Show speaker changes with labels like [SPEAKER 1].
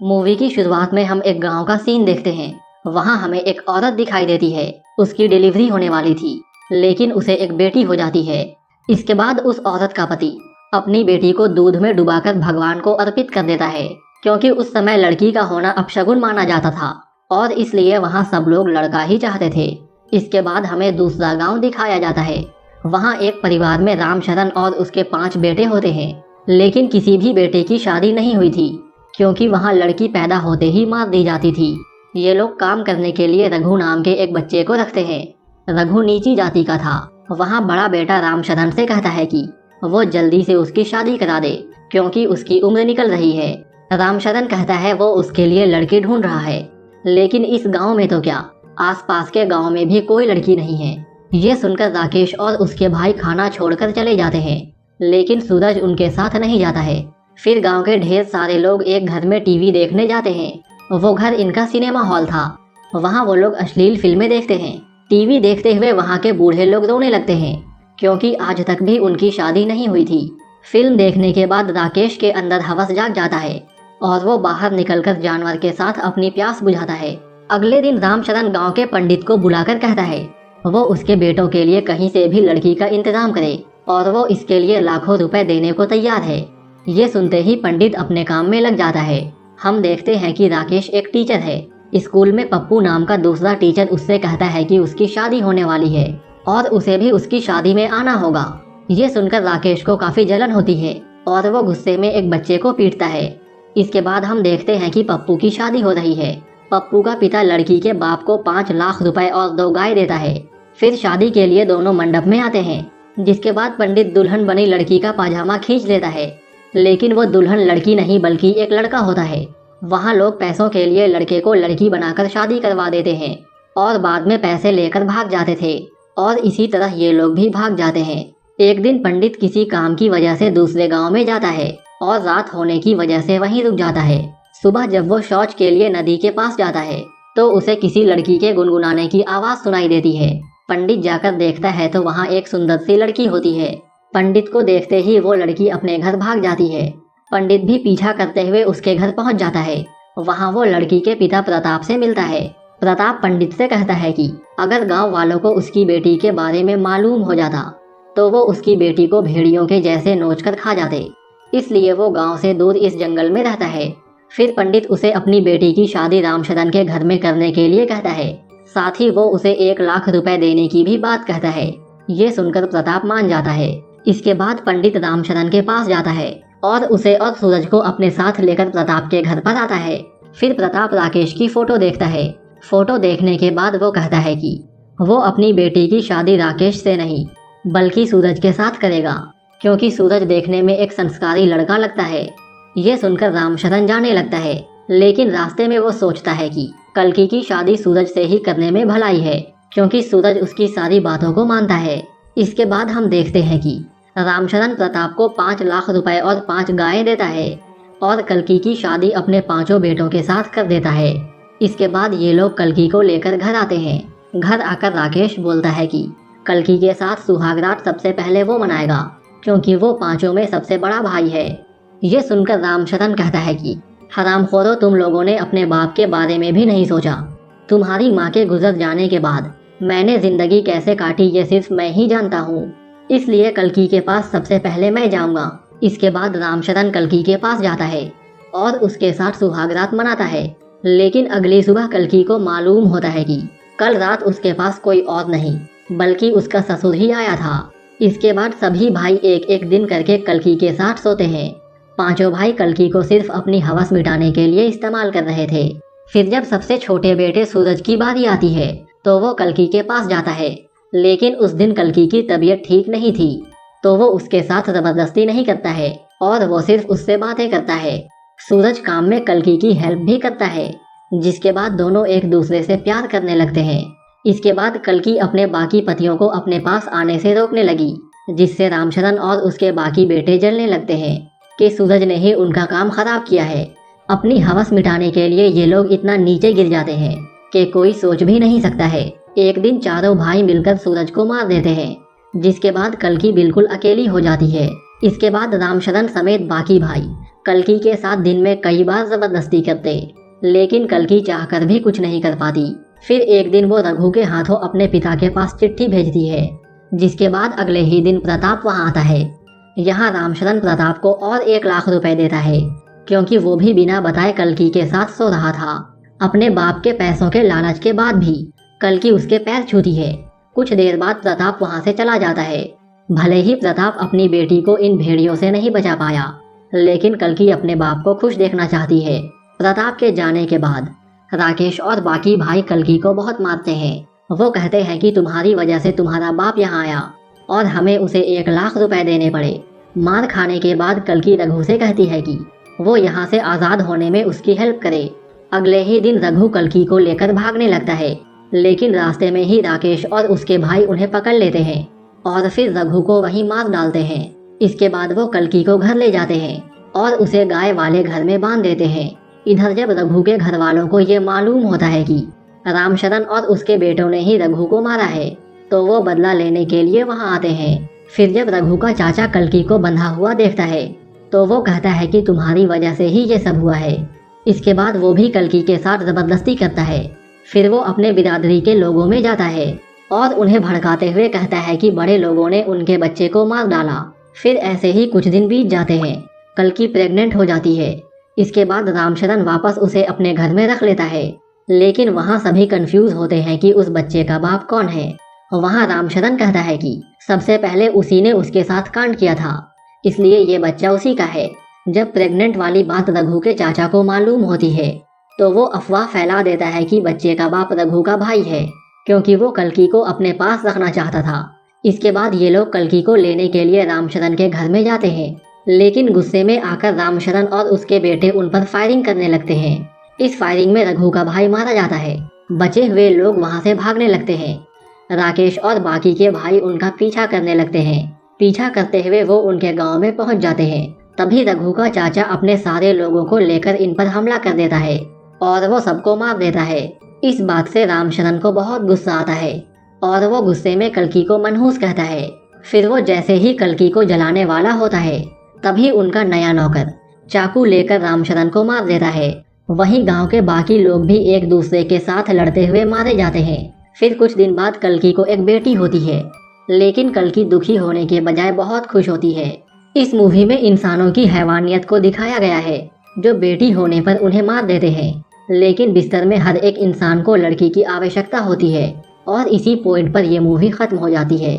[SPEAKER 1] Movie की शुरुआत में हम एक गांव का सीन देखते हैं। वहां हमें एक औरत दिखाई देती है। उसकी डिलीवरी होने वाली थी, लेकिन उसे एक बेटी हो जाती है। इसके बाद उस औरत का पति अपनी बेटी को दूध में डुबाकर भगवान को अर्पित कर देता है, क्योंकि उस समय लड़की का होना अपशगुन माना जाता था और इसलिए वहां सब लोग लड़का ही चाहते थे। इसके बाद हमें दूसरा गांव दिखाया जाता है। वहां एक परिवार में रामशरण और उसके 5 बेटे होते हैं, लेकिन किसी भी बेटे की शादी नहीं हुई थी, क्योंकि वहां लड़की पैदा होते ही मार दी जाती थी। ये लोग काम करने के लिए रघु नाम के एक बच्चे को रखते हैं। रघु नीची जाति का था। वहां बड़ा बेटा रामशरण से कहता है कि वो जल्दी से उसकी शादी करा दे, क्योंकि उसकी उम्र निकल रही है। रामशरण कहता है वो उसके लिए लड़की ढूंढ रहा है, लेकिन इस गांव में तो क्या, आसपास के गांव में भी कोई लड़की नहीं है। ये सुनकर राकेश और उसके भाई खाना छोड़कर चले जाते हैं, लेकिन सूरज उनके साथ नहीं जाता है। फिर गांव के ढेर सारे लोग एक घर में टीवी देखने जाते हैं। वो घर इनका सिनेमा हॉल था। वहां वो लोग अश्लील फिल्में देखते हैं। टीवी देखते हुए वहां के बूढ़े लोग रोने लगते हैं, क्योंकि आज तक भी उनकी शादी नहीं हुई थी। फिल्म देखने के बाद राकेश के अंदर हवस जाग जाता है और वो बाहर निकलकर जानवर के साथ अपनी प्यास बुझाता है। अगले दिन रामशरण गांव के पंडित को बुलाकर कहता है वो उसके बेटों के लिए कहीं से भी लड़की का इंतजाम करे और वो इसके लिए लाखों रुपए देने को तैयार है। ये सुनते ही पंडित अपने काम में लग जाता है। हम देखते हैं कि राकेश एक टीचर है। स्कूल में पप्पू नाम का दूसरा टीचर उससे कहता है कि उसकी शादी होने वाली है और उसे भी उसकी शादी में आना होगा। ये सुनकर राकेश को काफी जलन होती है और वो गुस्से में एक बच्चे को पीटता है। इसके बाद हम देखते हैं कि पप्पू की शादी हो रही है। पप्पू का पिता लड़की के बाप को 5 लाख रुपए और 2 गाय देता है। फिर शादी के लिए दोनों मंडप में आते हैं, जिसके बाद पंडित दुल्हन बनी लड़की का पाजामा खींच लेता है, लेकिन वो दुल्हन लड़की नहीं बल्कि एक लड़का होता है। वहाँ लोग पैसों के लिए लड़के को लड़की बनाकर शादी करवा देते हैं और बाद में पैसे लेकर भाग जाते थे, और इसी तरह ये लोग भी भाग जाते हैं। एक दिन पंडित किसी काम की वजह से दूसरे गांव में जाता है और रात होने की वजह से वहीं रुक जाता है। सुबह जब वो शौच के लिए नदी के पास जाता है तो उसे किसी लड़की के गुनगुनाने की आवाज सुनाई देती है। पंडित जाकर देखता है तो वहाँ एक सुंदर सी लड़की होती है। पंडित को देखते ही वो लड़की अपने घर भाग जाती है। पंडित भी पीछा करते हुए उसके घर पहुंच जाता है। वहाँ वो लड़की के पिता प्रताप से मिलता है। प्रताप पंडित से कहता है कि अगर गांव वालों को उसकी बेटी के बारे में मालूम हो जाता तो वो उसकी बेटी को भेड़ियों के जैसे नोचकर खा जाते, इसलिए वो गांव से दूर इस जंगल में रहता है। फिर पंडित उसे अपनी बेटी की शादी रामशरण के घर में करने के लिए कहता है। साथ ही वो उसे 1 लाख रुपए देने की भी बात कहता है। ये सुनकर प्रताप मान जाता है। इसके बाद पंडित रामशरण के पास जाता है और उसे और सूरज को अपने साथ लेकर प्रताप के घर पर आता है। फिर प्रताप राकेश की फोटो देखता है। फोटो देखने के बाद वो कहता है कि वो अपनी बेटी की शादी राकेश से नहीं बल्कि सूरज के साथ करेगा, क्योंकि सूरज देखने में एक संस्कारी लड़का लगता है। ये सुनकर रामशरण जाने लगता है, लेकिन रास्ते में वो सोचता है कि कल्कि की शादी सूरज से ही करने में भलाई है, क्योंकि सूरज उसकी सारी बातों को मानता है। इसके बाद हम देखते हैं कि रामशरण प्रताप को 5 लाख रुपए और 5 गायें देता है और कल्कि की शादी अपने 5 बेटों के साथ कर देता है। इसके बाद ये लोग कल्कि को लेकर घर आते हैं। घर आकर राकेश बोलता है कि कल्कि के साथ सुहागरात सबसे पहले वो मनाएगा, क्योंकि वो 5 में सबसे बड़ा भाई है। ये सुनकर रामशरण कहता है कि हरामखोरों, तुम लोगों ने अपने बाप के बारे में भी नहीं सोचा। तुम्हारी माँ के गुजर जाने के बाद मैंने जिंदगी कैसे काटी ये सिर्फ मैं ही जानता हूँ, इसलिए कल्कि के पास सबसे पहले मैं जाऊंगा। इसके बाद रामशरण कल्कि के पास जाता है और उसके साथ सुहागरात मनाता है, लेकिन अगली सुबह कल्कि को मालूम होता है कि कल रात उसके पास कोई और नहीं बल्कि उसका ससुर ही आया था। इसके बाद सभी भाई एक एक दिन करके कल्कि के साथ सोते हैं। 5 भाई कल्कि को सिर्फ अपनी हवस मिटाने के लिए इस्तेमाल कर रहे थे। फिर जब सबसे छोटे बेटे सूरज की बारी आती है तो वो कल्कि के पास जाता है, लेकिन उस दिन कल्कि की तबीयत ठीक नहीं थी, तो वो उसके साथ जबरदस्ती नहीं करता है और वो सिर्फ उससे बातें करता है। सूरज काम में कल्कि की हेल्प भी करता है, जिसके बाद दोनों एक दूसरे से प्यार करने लगते हैं। इसके बाद कल्कि अपने बाकी पतियों को अपने पास आने से रोकने लगी, जिससे रामशरण और उसके बाकी बेटे जलने लगते हैं कि सूरज ने ही उनका काम खराब किया है। अपनी हवस मिटाने के लिए ये लोग इतना नीचे गिर जाते हैं कि कोई सोच भी नहीं सकता है। एक दिन चारों भाई मिलकर सूरज को मार देते हैं, जिसके बाद कल्कि बिल्कुल अकेली हो जाती है। इसके बाद रामशरण समेत बाकी भाई कल्कि के साथ दिन में कई बार जबरदस्ती करते, लेकिन कल्कि चाहकर भी कुछ नहीं कर पाती। फिर एक दिन वो रघु के हाथों अपने पिता के पास चिट्ठी भेजती है, जिसके बाद अगले ही दिन प्रताप वहां आता है। यहाँ रामशरण प्रताप को और 1 लाख रुपए देता है, क्योंकि वो भी बिना बताए कल्कि के साथ सो रहा था। अपने बाप के पैसों के लालच के बाद भी कल्कि उसके पैर छूती है। कुछ देर बाद प्रताप वहां से चला जाता है। भले ही प्रताप अपनी बेटी को इन भेड़ियों से नहीं बचा पाया, लेकिन कल्कि अपने बाप को खुश देखना चाहती है। प्रताप के जाने के बाद राकेश और बाकी भाई कल्कि को बहुत मारते हैं। वो कहते हैं कि तुम्हारी वजह से तुम्हारा बाप यहाँ आया और हमें उसे 1 लाख रुपए देने पड़े। मार खाने के बाद कल्कि रघु से कहती है कि वो यहाँ से आज़ाद होने में उसकी हेल्प करे। अगले ही दिन रघु कल्कि को लेकर भागने लगता है, लेकिन रास्ते में ही राकेश और उसके भाई उन्हें पकड़ लेते हैं और फिर रघु को वहीं मार डालते हैं। इसके बाद वो कल्कि को घर ले जाते हैं और उसे गाय वाले घर में बांध देते हैं। इधर जब रघु के घर वालों को ये मालूम होता है कि रामशरण और उसके बेटों ने ही रघु को मारा है, तो वो बदला लेने के लिए वहां आते हैं। फिर जब रघु का चाचा कल्कि को बंधा हुआ देखता है, तो वो कहता है कि तुम्हारी वजह से ही ये सब हुआ है। इसके बाद वो भी कल्कि के साथ जबरदस्ती करता है। फिर वो अपने बिरादरी के लोगों में जाता है और उन्हें भड़काते हुए कहता है कि बड़े लोगों ने उनके बच्चे को मार डाला। फिर ऐसे ही कुछ दिन बीत जाते हैं। कल्कि प्रेग्नेंट हो जाती है। इसके बाद रामशरण वापस उसे अपने घर में रख लेता है, लेकिन वहाँ सभी कंफ्यूज होते हैं कि उस बच्चे का बाप कौन है। वहाँ रामशरण कहता है कि सबसे पहले उसी ने उसके साथ कांड किया था, इसलिए ये बच्चा उसी का है। जब प्रेग्नेंट वाली बात रघु के चाचा को मालूम होती है, तो वो अफवाह फैला देता है कि बच्चे का बाप रघु का भाई है, क्योंकि वो कल्कि को अपने पास रखना चाहता था। इसके बाद ये लोग कल्कि को लेने के लिए रामशरण के घर में जाते हैं, लेकिन गुस्से में आकर रामशरण और उसके बेटे उन पर फायरिंग करने लगते हैं। इस फायरिंग में रघु का भाई मारा जाता है। बचे हुए लोग वहां से भागने लगते हैं। राकेश और बाकी के भाई उनका पीछा करने लगते हैं। पीछा करते हुए वो उनके गांव में पहुंच जाते हैं। तभी रघु का चाचा अपने सारे लोगों को लेकर इन पर हमला कर देता है और वो सबको मार देता है। इस बात से रामशरण को बहुत गुस्सा आता है और वो गुस्से में कल्कि को मनहूस कहता है। फिर वो जैसे ही कल्कि को जलाने वाला होता है, तभी उनका नया नौकर चाकू लेकर रामशरण को मार देता है। वहीं गांव के बाकी लोग भी एक दूसरे के साथ लड़ते हुए मारे जाते हैं। फिर कुछ दिन बाद कल्कि को एक बेटी होती है, लेकिन कल्कि दुखी होने के बजाय बहुत खुश होती है। इस मूवी में इंसानों की हैवानियत को दिखाया गया है, जो बेटी होने पर उन्हें मार देते हैं, लेकिन बिस्तर में हर एक इंसान को लड़की की आवश्यकता होती है। और इसी पॉइंट पर यह मूवी खत्म हो जाती है।